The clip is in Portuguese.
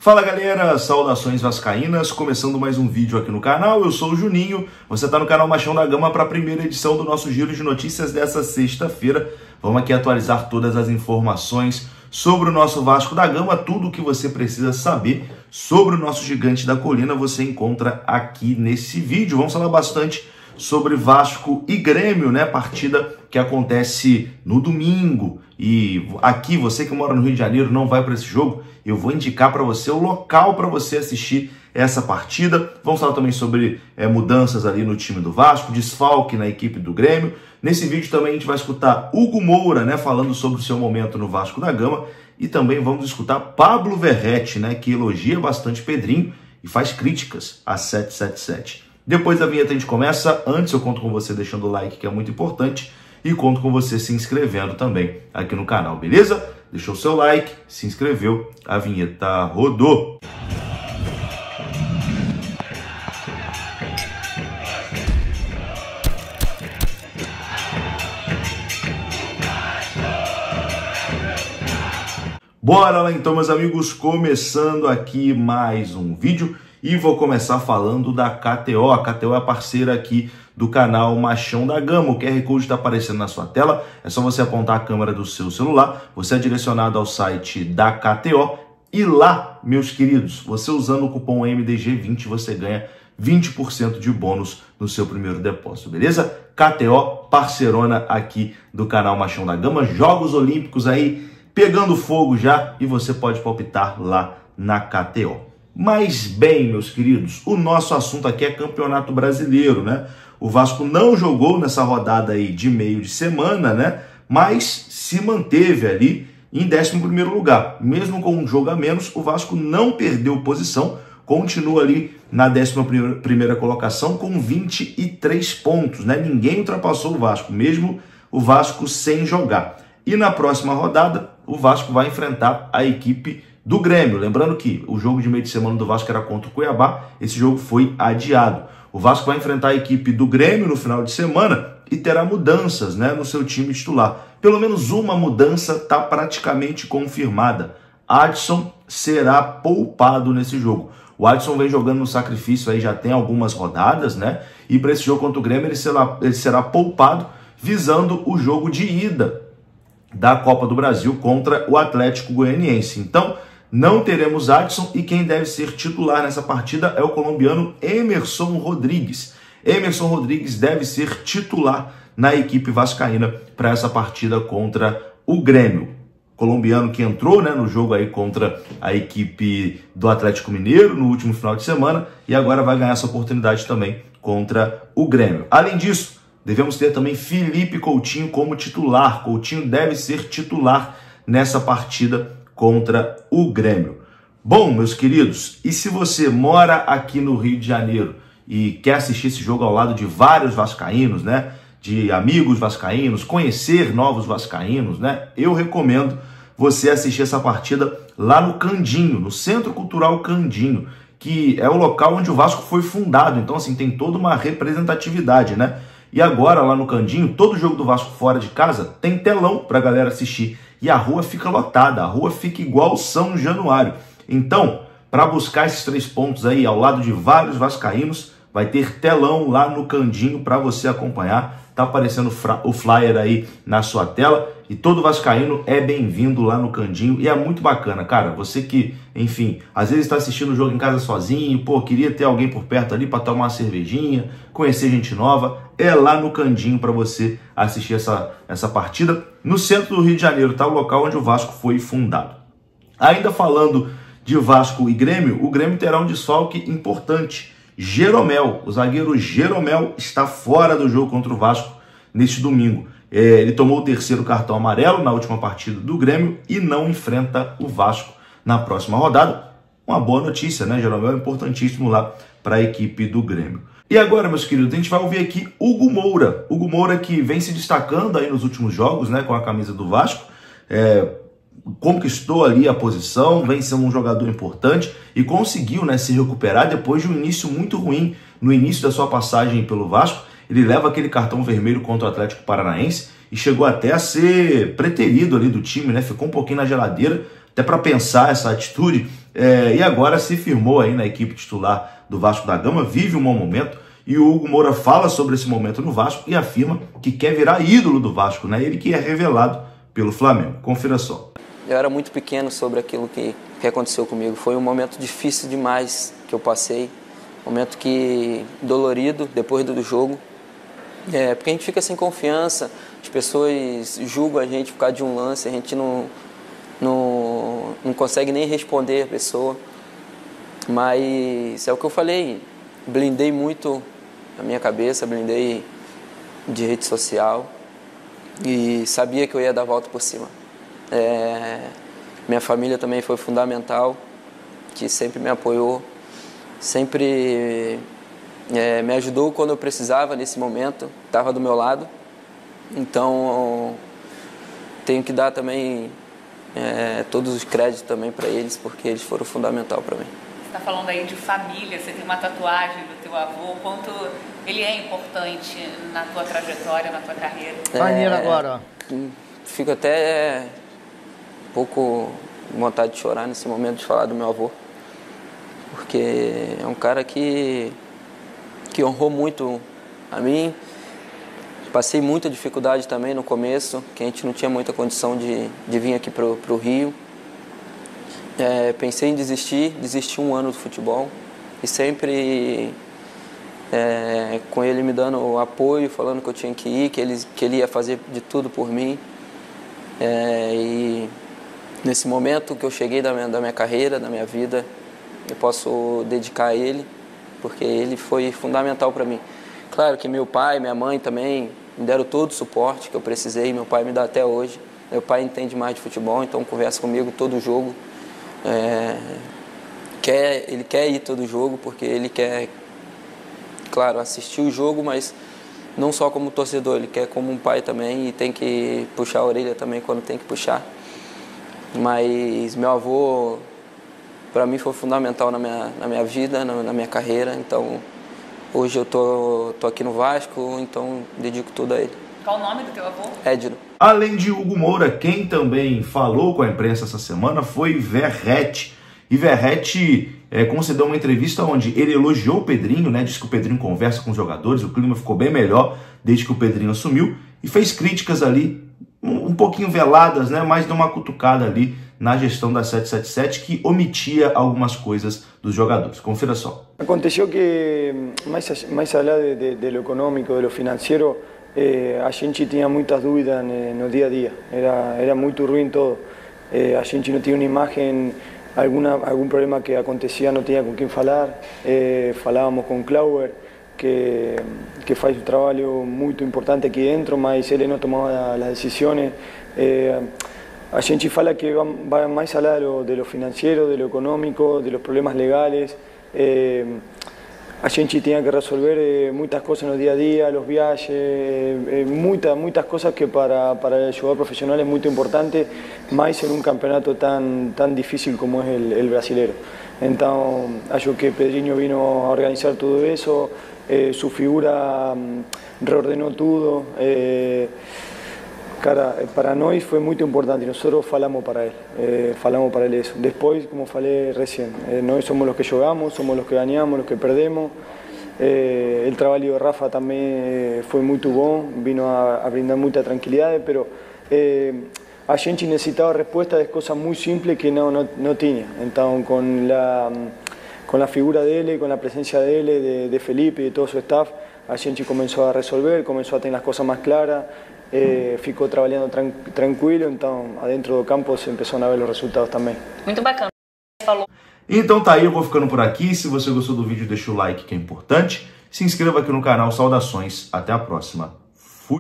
Fala galera, saudações vascaínas, começando mais um vídeo aqui no canal, eu sou o Juninho, você está no canal Machão da Gama para a primeira edição do nosso giro de notícias dessa sexta-feira. Vamos aqui atualizar todas as informações sobre o nosso Vasco da Gama, tudo o que você precisa saber sobre o nosso gigante da colina você encontra aqui nesse vídeo. Vamos falar bastante sobre Vasco e Grêmio, né? Partida que acontece no domingo. E aqui, você que mora no Rio de Janeiro não vai para esse jogo, eu vou indicar para você o local para você assistir essa partida. Vamos falar também sobre mudanças ali no time do Vasco, desfalque na equipe do Grêmio. Nesse vídeo também a gente vai escutar Hugo Moura, né, falando sobre o seu momento no Vasco da Gama. E também vamos escutar Pablo Verrete, né, que elogia bastante Pedrinho e faz críticas a 777. Depois da vinheta a gente começa. Antes eu conto com você deixando o like, que é muito importante. E conto com você se inscrevendo também aqui no canal, beleza? Deixou o seu like, se inscreveu, a vinheta rodou. Bora lá então, meus amigos, começando aqui mais um vídeo. E vou começar falando da KTO. A KTO é a parceira aqui do canal Machão da Gama. O QR Code está aparecendo na sua tela. É só você apontar a câmera do seu celular. Você é direcionado ao site da KTO. E lá, meus queridos, você usando o cupom MDG20, você ganha 20% de bônus no seu primeiro depósito, beleza? KTO, parceirona aqui do canal Machão da Gama. Jogos Olímpicos aí pegando fogo já. E você pode palpitar lá na KTO. Mas bem, meus queridos, o nosso assunto aqui é Campeonato Brasileiro, né? O Vasco não jogou nessa rodada aí de meio de semana, né? Mas se manteve ali em 11º lugar. Mesmo com um jogo a menos, o Vasco não perdeu posição, continua ali na 11ª colocação com 23 pontos, né? Ninguém ultrapassou o Vasco, mesmo o Vasco sem jogar. E na próxima rodada, o Vasco vai enfrentar a equipe do Grêmio. Lembrando que o jogo de meio de semana do Vasco era contra o Cuiabá, esse jogo foi adiado. O Vasco vai enfrentar a equipe do Grêmio no final de semana e terá mudanças, né, no seu time titular. Pelo menos uma mudança está praticamente confirmada. Adson será poupado nesse jogo. O Adson vem jogando no sacrifício aí já tem algumas rodadas, né? E para esse jogo contra o Grêmio ele será poupado visando o jogo de ida da Copa do Brasil contra o Atlético Goianiense. Então, não teremos Adson e quem deve ser titular nessa partida é o colombiano Emerson Rodrigues. Emerson Rodrigues deve ser titular na equipe vascaína para essa partida contra o Grêmio. Colombiano que entrou, né, no jogo aí contra a equipe do Atlético Mineiro no último final de semana e agora vai ganhar essa oportunidade também contra o Grêmio. Além disso, devemos ter também Felipe Coutinho como titular. Coutinho deve ser titular nessa partida contra o Grêmio. Bom, meus queridos, e se você mora aqui no Rio de Janeiro e quer assistir esse jogo ao lado de vários vascaínos, né, de amigos vascaínos, conhecer novos vascaínos, né, eu recomendo você assistir essa partida lá no Candinho, no Centro Cultural Candinho, que é o local onde o Vasco foi fundado. Então, assim, tem toda uma representatividade, né? E agora, lá no Candinho, todo jogo do Vasco fora de casa tem telão para a galera assistir. E a rua fica lotada, a rua fica igual São Januário. Então, para buscar esses 3 pontos aí ao lado de vários vascaínos, vai ter telão lá no Candinho para você acompanhar. Tá aparecendo o flyer aí na sua tela. E todo vascaíno é bem-vindo lá no Candinho. E é muito bacana, cara. Você que, enfim, às vezes está assistindo o jogo em casa sozinho, pô, queria ter alguém por perto ali para tomar uma cervejinha, conhecer gente nova. É lá no Candinho para você assistir essa partida. No centro do Rio de Janeiro, tá o local onde o Vasco foi fundado. Ainda falando de Vasco e Grêmio, o Grêmio terá um desfalque importante. Jeromel, o zagueiro Jeromel está fora do jogo contra o Vasco neste domingo. Ele tomou o 3º cartão amarelo na última partida do Grêmio e não enfrenta o Vasco na próxima rodada. Uma boa notícia, né? Jeromel é importantíssimo lá para a equipe do Grêmio. E agora, meus queridos, a gente vai ouvir aqui Hugo Moura. Hugo Moura que vem se destacando aí nos últimos jogos, né, com a camisa do Vasco. Conquistou ali a posição, vem sendo um jogador importante e conseguiu, né, se recuperar depois de um início muito ruim. No início da sua passagem pelo Vasco, ele leva aquele cartão vermelho contra o Atlético Paranaense e chegou até a ser preterido ali do time, né? Ficou um pouquinho na geladeira, até para pensar essa atitude e agora se firmou aí na equipe titular do Vasco da Gama, vive um bom momento, e o Hugo Moura fala sobre esse momento no Vasco e afirma que quer virar ídolo do Vasco, né? Ele que é revelado pelo Flamengo. Confira só. Eu era muito pequeno sobre aquilo que aconteceu comigo. Foi um momento difícil demais que eu passei, momento dolorido depois do jogo, porque a gente fica sem confiança, as pessoas julgam a gente por causa de um lance, a gente não consegue nem responder a pessoa, mas é o que eu falei, blindei muito a minha cabeça, blindei de rede social e sabia que eu ia dar a volta por cima. Minha família também foi fundamental, que sempre me apoiou, sempre me ajudou quando eu precisava nesse momento, estava do meu lado, então tenho que dar também todos os créditos também para eles, porque eles foram fundamental para mim. Você está falando aí de família, você tem uma tatuagem do teu avô, o quanto ele é importante na tua trajetória, na tua carreira? Maneiro agora, ó. Fico até um pouco com vontade de chorar nesse momento de falar do meu avô, porque é um cara que honrou muito a mim. Passei muita dificuldade também no começo, que a gente não tinha muita condição de vir aqui para o Rio. Pensei em desisti um ano do futebol e sempre com ele me dando apoio, falando que eu tinha que ir, que ele ia fazer de tudo por mim. E nesse momento que eu cheguei da minha carreira, da minha vida, eu posso dedicar a ele, porque ele foi fundamental para mim. Claro que meu pai, minha mãe também me deram todo o suporte que eu precisei, meu pai me dá até hoje. Meu pai entende mais de futebol, então conversa comigo todo jogo. Ele quer ir todo jogo, porque ele quer, claro, assistir o jogo, mas não só como torcedor, ele quer como um pai também e tem que puxar a orelha também quando tem que puxar. Mas meu avô, para mim, foi fundamental na minha vida, na minha carreira, então hoje eu tô aqui no Vasco, então dedico tudo a ele. Qual o nome do teu avô? Edno. Além de Hugo Moura, quem também falou com a imprensa essa semana foi Verratti. E Verratti concedeu uma entrevista onde ele elogiou o Pedrinho, né? Disse que o Pedrinho conversa com os jogadores, o clima ficou bem melhor desde que o Pedrinho assumiu, e fez críticas ali, um pouquinho veladas, né? Mas deu uma cutucada ali na gestão da 777, que omitia algumas coisas dos jogadores. Confira só. Aconteceu que, mais allá de lo econômico, de lo financeiro, a gente tinha muitas dúvidas no dia a dia. Era muito ruim todo. A gente não tinha uma imagem, algum problema que acontecia, não tinha com quem falar. Falávamos com Klauber, que faz um trabalho muito importante aqui dentro, mas ele não tomava as decisões. A gente fala que vai mais além de lo financeiro, de lo econômico, de los problemas legais. A gente tinha que resolver muitas coisas no dia a dia, os viajes, muitas coisas que para o jogador profissional é muito importante, mais em um campeonato tão difícil como é o brasileiro. Então, acho que Pedrinho vino a organizar tudo isso, sua figura reordenou tudo. Cara, para nós foi muito importante, nós falamos para ele isso. Depois, como falei recém, nós somos os que jogamos, somos os que ganhamos, os que perdemos. O trabalho de Rafa também foi muito bom, vino a brindar muita tranquilidade, mas a gente necessitava resposta de coisas muito simples que não tinha. Então, com a figura dele, com a presença dele, de Felipe e de todo o seu staff, a gente começou a resolver, começou a ter as coisas mais claras. Ficou trabalhando tranquilo, então adentro do campo se começaram a ver os resultados também. Muito bacana. Falou. Então tá aí, eu vou ficando por aqui. Se você gostou do vídeo, deixa o like que é importante. Se inscreva aqui no canal. Saudações, até a próxima.